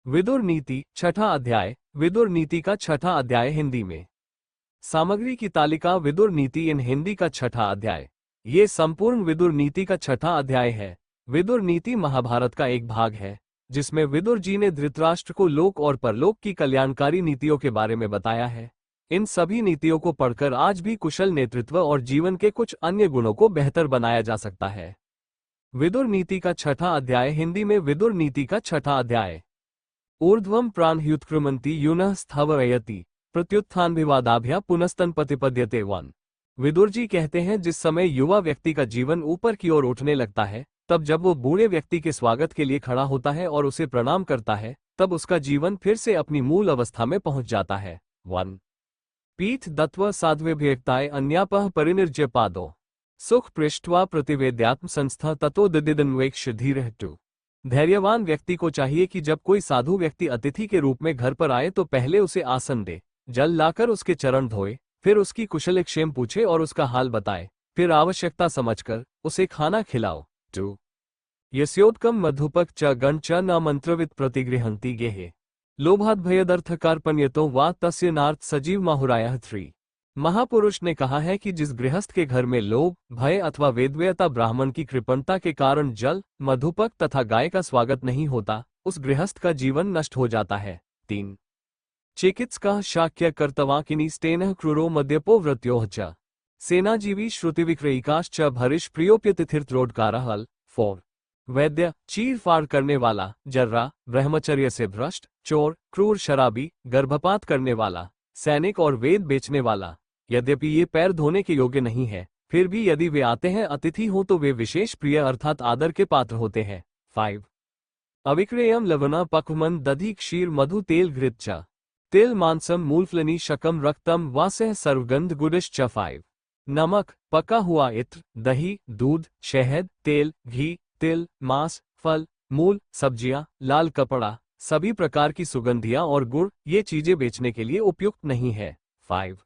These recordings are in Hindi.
विदुर नीति छठा अध्याय। विदुर नीति का छठा अध्याय हिंदी में। सामग्री की तालिका विदुर नीति इन हिंदी का छठा अध्याय। ये संपूर्ण विदुर नीति का छठा अध्याय है। विदुर नीति महाभारत का एक भाग है जिसमें विदुर जी ने धृतराष्ट्र को लोक और परलोक की कल्याणकारी नीतियों के बारे में बताया है। इन सभी नीतियों को पढ़कर आज भी कुशल नेतृत्व और जीवन के कुछ अन्य गुणों को बेहतर बनाया जा सकता है। विदुर नीति का छठा अध्याय हिंदी में। विदुर नीति का छठा अध्याय। ऊर्ध्वं प्राणह्युत्क्रमन्ति यूनः स्थावरयति प्रत्युत्थानभिवादाभ्या पुनस्तनपतिपद्यते। 1। विदुर जी कहते हैं, जिस समय युवा व्यक्ति का जीवन ऊपर की ओर उठने लगता है, तब जब वो बूढ़े व्यक्ति के स्वागत के लिए खड़ा होता है और उसे प्रणाम करता है, तब उसका जीवन फिर से अपनी मूल अवस्था में पहुंच जाता है। 1। पीठ दत्वा साध्वेभ्यक्ताय अन्यापः परिनिर्ज्य पादो सुख पृष्ठवा प्रतिवेद्यात्म संस्था ततो दिदिदन्वेक्ष धीरः। 2। धैर्यवान व्यक्ति को चाहिए कि जब कोई साधु व्यक्ति अतिथि के रूप में घर पर आए तो पहले उसे आसन दे, जल लाकर उसके चरण धोए, फिर उसकी कुशलक्षेम पूछे और उसका हाल बताए, फिर आवश्यकता समझकर उसे खाना खिलाओ। 2। यस्योत्कम मधुपक च गण च न मंत्रवित प्रतिगृहन्ति गेहे लोभाद भयदर्थकारपण्यतो वा तस्य नार्थ सजीव माहुरायः। 3। महापुरुष ने कहा है कि जिस गृहस्थ के घर में लोभ, भय अथवा वेदव्यता ब्राह्मण की कृपणता के कारण जल, मधुपक तथा गाय का स्वागत नहीं होता, उस गृहस्थ का जीवन नष्ट हो जाता है। 3। चिकित्सकः शाक्य कर्तवाकिनी स्तेनः क्रूरो मद्यपो व्रत्योः च सेनाजीवी श्रुतिविक्रयिकाश्च भरिश प्रियोप्यतिथिर्त्रोडकारः। 4। वैद्य चीर फाड़ करने वाला, जर्रा, ब्रह्मचर्य से भ्रष्ट, चोर, क्रूर शराबी, गर्भपात करने वाला, सैनिक और वेद बेचने वाला। यद्यपि ये पैर धोने के योग्य नहीं है, फिर भी यदि वे आते हैं अतिथि हो तो वे विशेष प्रिय अर्थात आदर के पात्र होते हैं। 5। अविक्रेयम लवना पक्वमन दधि क्षीर मधु तेल घृत च तिल मांसम मूलफलनी शकम रक्तम वासह सर्वगंध गुडिश च। 5। नमक, पका हुआ इत्र, दही, दूध, शहद, तेल, घी, तिल, मांस, फल, मूल, सब्जियां, लाल कपड़ा, सभी प्रकार की सुगंधियां और गुड़ ये चीजें बेचने के लिए उपयुक्त नहीं है। 5।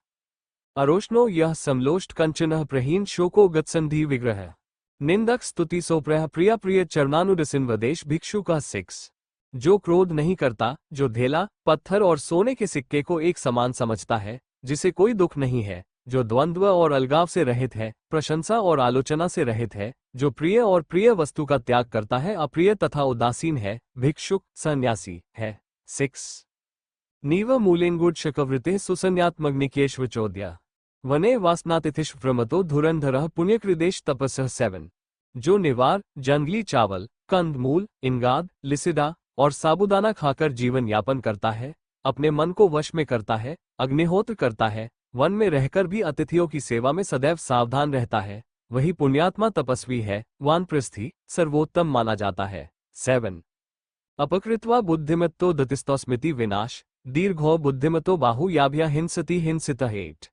अरोष्णो यह समलोष्ट कंचन प्रहीन शोको गत्संधि विग्रह निंदक स्तुति सोप्रह प्रिया प्रिय चरणानुरसिन्वदेश भिक्षु का। 6। जो क्रोध नहीं करता, जो धेला, पत्थर और सोने के सिक्के को एक समान समझता है, जिसे कोई दुख नहीं है, जो द्वंद्व और अलगाव से रहित है, प्रशंसा और आलोचना से रहित है, जो प्रिय और प्रिय वस्तु का त्याग करता है, अप्रिय तथा उदासीन है, भिक्षुक सन्यासी है। 6। नीव मूलेंगुड शकवृते सुसन्यात्मग्निकेशवचोद्या वने वासनातिथिश प्रमतो धुरंधरः पुण्यकृदेश तपसः। 7। जो निवार, जंगली चावल, कंदमूल, इंगाद, लिसिडा और साबुदाना खाकर जीवन यापन करता है, अपने मन को वश में करता है, अग्निहोत्र करता है, वन में रहकर भी अतिथियों की सेवा में सदैव सावधान रहता है, वही पुण्यात्मा तपस्वी है, वानप्रस्थी सर्वोत्तम माना जाता है। 7। अपकृत्वा बुद्धिमत्तो दतिस्तस्मिति विनाश दीर्घो बुद्धिमतो बाहु याभ्या हिंसति हिंसितः। 8।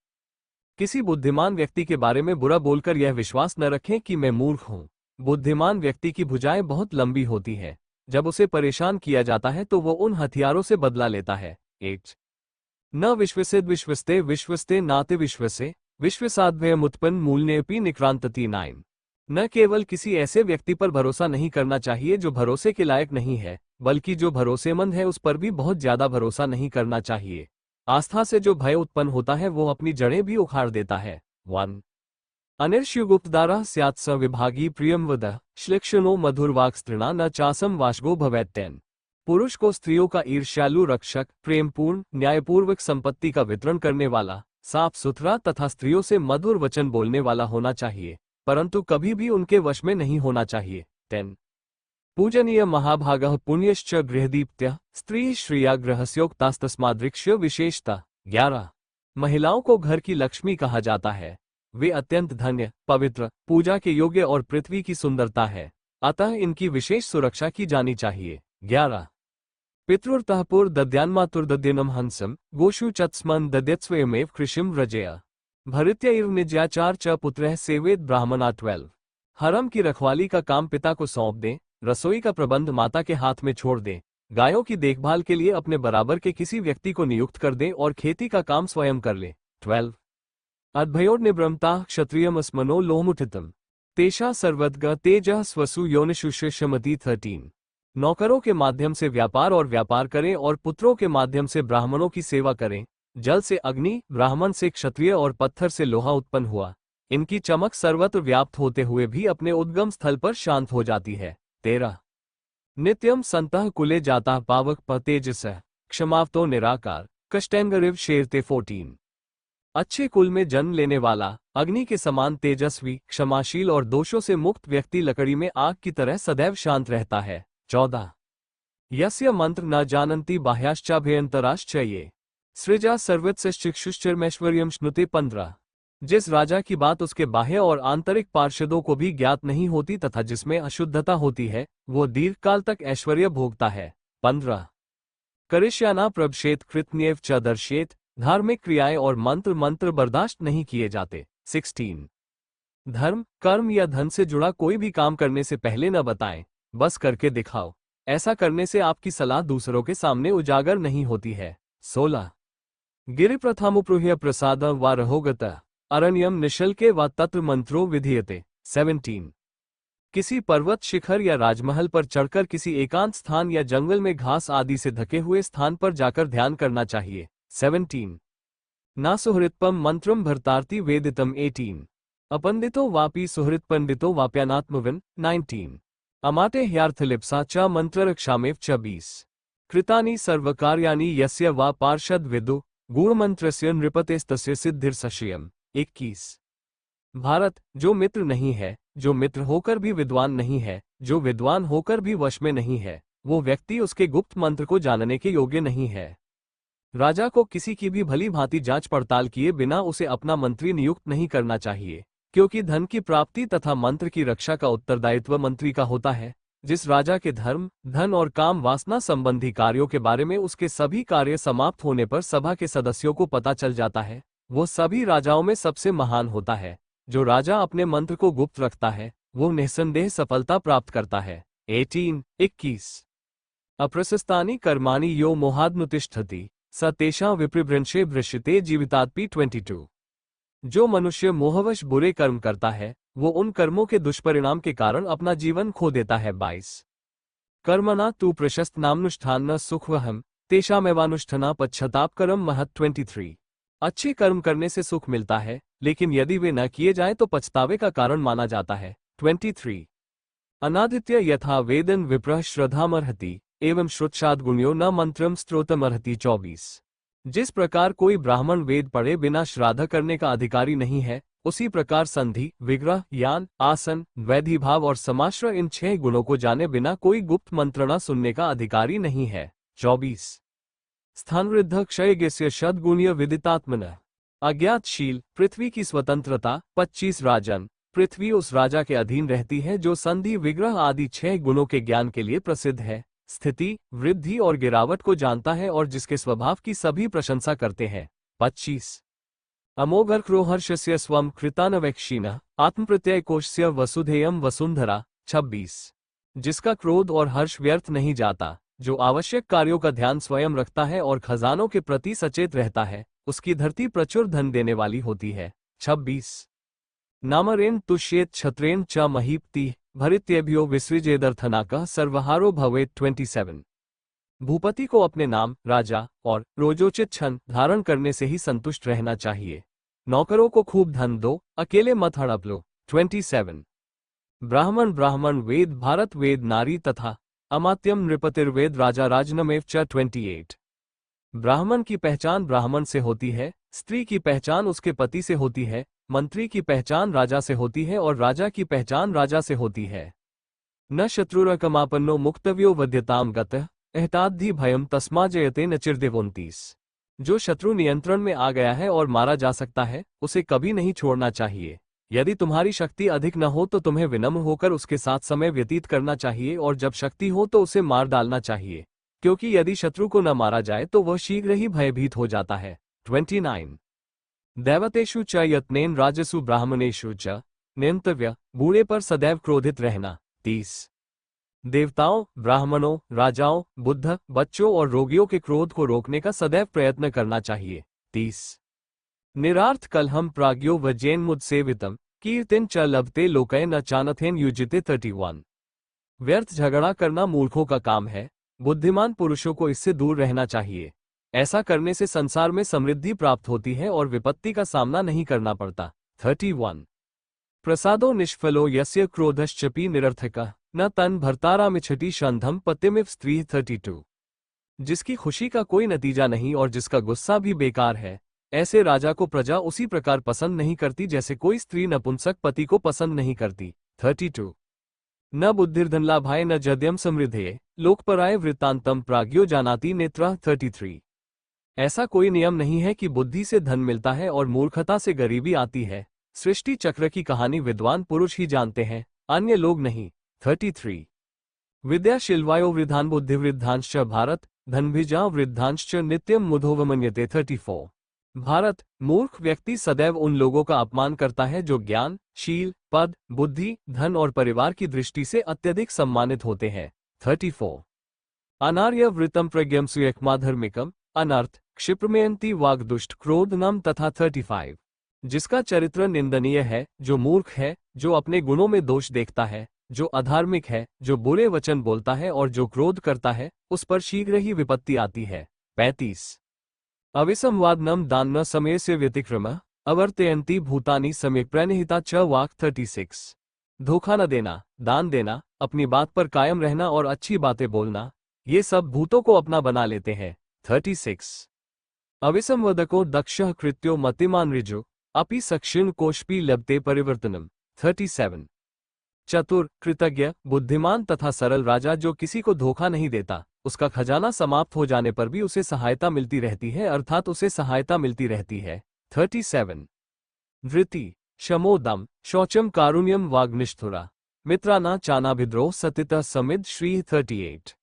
किसी बुद्धिमान व्यक्ति के बारे में बुरा बोलकर यह विश्वास न रखें कि मैं मूर्ख हूं। बुद्धिमान व्यक्ति की भुजाएं बहुत लंबी होती है। जब उसे परेशान किया जाता है तो वो उन हथियारों से बदला लेता है। 8। न विश्वसेद विश्वस्ते विश्वस्ते नाते विश्वसे विश्वसाध्वयमुत्पन्न मूलनेपि निक्रांतति। 9। न केवल किसी ऐसे व्यक्ति पर भरोसा नहीं करना चाहिए जो भरोसे के लायक नहीं है, बल्कि जो भरोसेमंद है उस पर भी बहुत ज्यादा भरोसा नहीं करना चाहिए। आस्था से जो भय उत्पन्न होता है वो अपनी जड़ें भी उखाड़ देता है। 1। अनिर्ष्युगुप्तदारः स्यात् स विभागी प्रियंवदः श्लिक्षणो मधुरवाक्स्त्रिणा न चासम वाशगो भवेत्। 10। पुरुष को स्त्रियों का ईर्ष्यालु रक्षक, प्रेमपूर्ण, न्यायपूर्वक संपत्ति का वितरण करने वाला, साफ सुथरा तथा स्त्रियों से मधुर वचन बोलने वाला होना चाहिए, परंतु कभी भी उनके वश में नहीं होना चाहिए। 10। पूजनीय महाभागः पुण्यश्च गृहदीप्त्यः स्त्री श्रिया गृहस्योक्तास्तस्मादृक्ष्य विशेषता। 11। महिलाओं को घर की लक्ष्मी कहा जाता है। वे अत्यंत धन्य, पवित्र, पूजा के योग्य और पृथ्वी की सुंदरता है, अतः इनकी विशेष सुरक्षा की जानी चाहिए। 11। पितृर्तः दद्यान्मातुर्दद्यनम हंसम गोषु चत्स्मन् दद्यत्स्वयमेव कृषिम व्रजेय भरित्यैर्निज्याचार च पुत्रः सेवेद ब्राह्मणा। 12। हरम की रखवाली का काम पिता को सौंप दें, रसोई का प्रबंध माता के हाथ में छोड़ दें, गायों की देखभाल के लिए अपने बराबर के किसी व्यक्ति को नियुक्त कर दें और खेती का काम स्वयं कर लें। 12। अद्भयोर्निब्रह्मता क्षत्रियमस्मनो लोहमुठितम तेषा सर्वद्ग तेजः स्वसु योनिषुष्यमति। 13। नौकरों के माध्यम से व्यापार और व्यापार करें और पुत्रों के माध्यम से ब्राह्मणों की सेवा करें। जल से अग्नि, ब्राह्मण से क्षत्रिय और पत्थर से लोहा उत्पन्न हुआ। इनकी चमक सर्वत्र व्याप्त होते हुए भी अपने उद्गम स्थल पर शांत हो जाती है। 13 नित्यम संतः कुले जाता पावक पतेजस क्षमावतो निराकार कष्टेंगरिव शेरते 14 अच्छे कुल में जन्म लेने वाला, अग्नि के समान तेजस्वी, क्षमाशील और दोषों से मुक्त व्यक्ति लकड़ी में आग की तरह सदैव शांत रहता है। 14 यस्य मंत्र न जानन्ति बाह्याश्चाभ्यंतराश्च ये सृजा सर्वत्सश्चिक्षुश्चर्मैश्वर्यं श्नुते 15 जिस राजा की बात उसके बाह्य और आंतरिक पार्षदों को भी ज्ञात नहीं होती तथा जिसमें अशुद्धता होती है, वो दीर्घकाल तक ऐश्वर्य भोगता है। 15 करिष्याना प्रभषेत कृतन्येव च दर्शेत धार्मिक क्रियाएं और मंत्र बर्दाश्त नहीं किए जाते। 16 धर्म, कर्म या धन से जुड़ा कोई भी काम करने से पहले न बताएं, बस करके दिखाओ। ऐसा करने से आपकी सलाह दूसरों के सामने उजागर नहीं होती है। 16 गिरिप्रथामुपृह्य प्रसाद व रहोगत अरण्यम निशल्के व तत्र मंत्रो विधीयते। 17 किसी पर्वत शिखर या राजमहल पर चढ़कर किसी एकांत स्थान या जंगल में घास आदि से ढके हुए स्थान पर जाकर ध्यान करना चाहिए। 17 ना सुहृत्पम मंत्रम भर्तार्ति वेदितम। 18 अपंडितो वापि सुहृत पंडितो वाप्यानात्मविन। 19 अमाते ह्यार्थलिप्सा च मंत्ररक्षामेव च 20 कृतानि सर्वकार्याणि यस्य वा पार्षद विदु गूढ़मंत्रस्य नृपतेस्तस्य सिद्धिर्सश्रियम्। 21 भारत, जो मित्र नहीं है, जो मित्र होकर भी विद्वान नहीं है, जो विद्वान होकर भी वश में नहीं है, वो व्यक्ति उसके गुप्त मंत्र को जानने के योग्य नहीं है। राजा को किसी की भी भली भांति जांच पड़ताल किए बिना उसे अपना मंत्री नियुक्त नहीं करना चाहिए, क्योंकि धन की प्राप्ति तथा मंत्र की रक्षा का उत्तरदायित्व मंत्री का होता है। जिस राजा के धर्म, धन और काम वासना संबंधी कार्यों के बारे में उसके सभी कार्य समाप्त होने पर सभा के सदस्यों को पता चल जाता है, वो सभी राजाओं में सबसे महान होता है। जो राजा अपने मंत्र को गुप्त रखता है, वो निस्संदेह सफलता प्राप्त करता है। 21 अप्रशस्तानि कर्माणि यो मोहाद्नुतिष्ठति स तेषां विप्रभृंशे भृश्यते जीवितात्पि। 22 जो मनुष्य मोहवश बुरे कर्म करता है, वो उन कर्मों के दुष्परिणाम के कारण अपना जीवन खो देता है। 22 कर्मणा तु प्रशस्त नामनुष्ठान सुखवहम तेषामेवानुष्ठना पश्चातापकरम महत्। 23 अच्छे कर्म करने से सुख मिलता है, लेकिन यदि वे न किए जाएं तो पछतावे का कारण माना जाता है। 23 अनादित्य यथा वेदन विप्रः श्रद्धामर्हति एवं श्रुतशाद गुण्यो न मंत्रम स्त्रोतमर्हति। 24 जिस प्रकार कोई ब्राह्मण वेद पढ़े बिना श्राद्ध करने का अधिकारी नहीं है, उसी प्रकार संधि, विग्रह, यान, आसन, वैधिभाव और समाश्रय इन 6 गुणों को जाने बिना कोई गुप्त मंत्रणा सुनने का अधिकारी नहीं है। 24 स्थानवृद्ध क्षयज्ञस्य सद्गुण्य विदितात्मनः अज्ञातशील पृथ्वी की स्वतंत्रता। 25 राजन, पृथ्वी उस राजा के अधीन रहती है जो संधि, विग्रह आदि 6 गुणों के ज्ञान के लिए प्रसिद्ध है, स्थिति, वृद्धि और गिरावट को जानता है और जिसके स्वभाव की सभी प्रशंसा करते हैं। 25 अमोघर्क्रोहर्षस्य स्वम कृतानवेक्षिणः आत्मप्रत्ययकोशस्य वसुधेयम वसुंधरा। 26 जिसका क्रोध और हर्ष व्यर्थ नहीं जाता, जो आवश्यक कार्यों का ध्यान स्वयं रखता है और खजानों के प्रति सचेत रहता है, उसकी धरती प्रचुर धन देने वाली होती है। 26 नामरेण तुष्येत क्षत्रेण च महीपति भरित्येभ्यो विसृजेदर्थनाकः सर्वहारो भवेत्। 27 भूपति को अपने नाम, राजा और रोजोचित छंद धारण करने से ही संतुष्ट रहना चाहिए। नौकरों को खूब धन दो, अकेले मत हड़प लो। 27 ब्राह्मण वेद भारत वेद नारी तथा अमात्यम नृपतिर्वेद राजा राजनमेव च। 28 ब्राह्मण की पहचान ब्राह्मण से होती है, स्त्री की पहचान उसके पति से होती है, मंत्री की पहचान राजा से होती है और राजा की पहचान राजा से होती है। न शत्रुरकमापन्नो मुक्तव्यो वध्यताम गतः एहताद्धि भयम तस्माजयते न चिरदेव। 29 जो शत्रु नियंत्रण में आ गया है और मारा जा सकता है, उसे कभी नहीं छोड़ना चाहिए। यदि तुम्हारी शक्ति अधिक न हो तो तुम्हें विनम्र होकर उसके साथ समय व्यतीत करना चाहिए और जब शक्ति हो तो उसे मार डालना चाहिए, क्योंकि यदि शत्रु को न मारा जाए तो वह शीघ्र ही भयभीत हो जाता है। 29 दैवतेषु च यत्नेन राजसु ब्राह्मणेषु च नियंतव्य बूढ़े पर सदैव क्रोधित रहना। 30 देवताओं, ब्राह्मणों, राजाओं, बुद्ध, बच्चों और रोगियों के क्रोध को रोकने का सदैव प्रयत्न करना चाहिए। 30 निरार्थ कलहम प्राज्ञो वज्जैन मुदसेवितम कीर्तिन च लभते लोकैन न चानथेन युजिते। 31 व्यर्थ झगड़ा करना मूर्खों का काम है, बुद्धिमान पुरुषों को इससे दूर रहना चाहिए। ऐसा करने से संसार में समृद्धि प्राप्त होती है और विपत्ति का सामना नहीं करना पड़ता। 31 प्रसादो निष्फलो यस्य क्रोधश्चपि निरर्थकः न तन भर्तारामिच्छति शंधम पतिमिव स्त्री। 32 जिसकी खुशी का कोई नतीजा नहीं और जिसका गुस्सा भी बेकार है, ऐसे राजा को प्रजा उसी प्रकार पसंद नहीं करती जैसे कोई स्त्री नपुंसक पति को पसंद नहीं करती। 32 न बुद्धिर्धनलाभाय न जद्यम समृद्धये लोकपराय वृत्तांतम प्राज्ञो जानाति नेत्रः। 33 ऐसा कोई नियम नहीं है कि बुद्धि से धन मिलता है और मूर्खता से गरीबी आती है। सृष्टि चक्र की कहानी विद्वान पुरुष ही जानते हैं, अन्य लोग नहीं। 33 विद्या शिल्वायो वृद्धान बुद्धिवृद्धांश्च भारत धनभिजा वृद्धांश्च नित्यम मुधोवमन्यते। 34 भारत मूर्ख व्यक्ति सदैव उन लोगों का अपमान करता है जो ज्ञान, शील, पद, बुद्धि, धन और परिवार की दृष्टि से अत्यधिक सम्मानित होते हैं। 34 अनार्य वृतम प्रज्ञम सुयक्माधर्मिकम अनर्थ क्षिप्रमेयंती वाग्दुष्ट क्रोधनम तथा। 35 जिसका चरित्र निंदनीय है, जो मूर्ख है, जो अपने गुणों में दोष देखता है, जो अधार्मिक है, जो बुरे वचन बोलता है और जो क्रोध करता है, उस पर शीघ्र ही विपत्ति आती है। 35 अविसंवादनम दान्न समय से व्यतिक्रम अवर्तयंती भूतानि सम्यक् प्रणिहिता च वाक्। 36 धोखा न देना, दान देना, अपनी बात पर कायम रहना और अच्छी बातें बोलना, ये सब भूतों को अपना बना लेते हैं। 36 अविसंवदको दक्षः कृत्यो मतिमान ऋजु अपि सक्षिण कोशपी लभते परिवर्तनम। 37 चतुर, कृतज्ञ, बुद्धिमान तथा सरल राजा जो किसी को धोखा नहीं देता, उसका खजाना समाप्त हो जाने पर भी उसे सहायता मिलती रहती है, अर्थात उसे सहायता मिलती रहती है। 37 धृति, शमोदम, शौचम कारुण्यम वाग्निष्ठुरा मित्राना चानाभिद्रोह सतितः समिद श्री। 38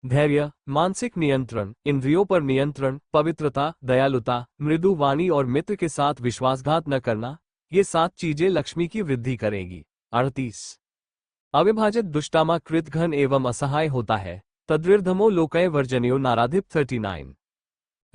धैर्य, मानसिक नियंत्रण, इंद्रियों पर नियंत्रण, पवित्रता, दयालुता, मृदु वाणी और मित्र के साथ विश्वासघात न करना, ये 7 चीजें लक्ष्मी की वृद्धि करेंगी। 38 अविभाजित दुष्टामा कृतघ्न एवं असहाय होता है, तद्विर्धमो लोकय वर्जनियो नाराधिप। 39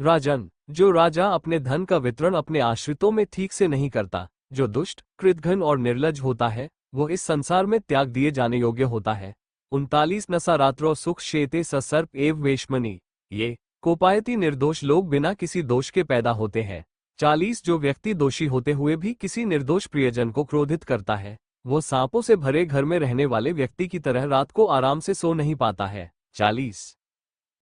राजन, जो राजा अपने धन का वितरण अपने आश्रितों में ठीक से नहीं करता, जो दुष्ट, कृतघ्न और निर्लज होता है, वो इस संसार में त्याग दिए जाने योग्य होता है। 39 नसा रात्रो सुख शेते सर्प एव वेशमनी ये कोपायती निर्दोष लोग बिना किसी दोष के पैदा होते हैं। 40 जो व्यक्ति दोषी होते हुए भी किसी निर्दोष प्रियजन को क्रोधित करता है, वो सांपों से भरे घर में रहने वाले व्यक्ति की तरह रात को आराम से सो नहीं पाता है। 40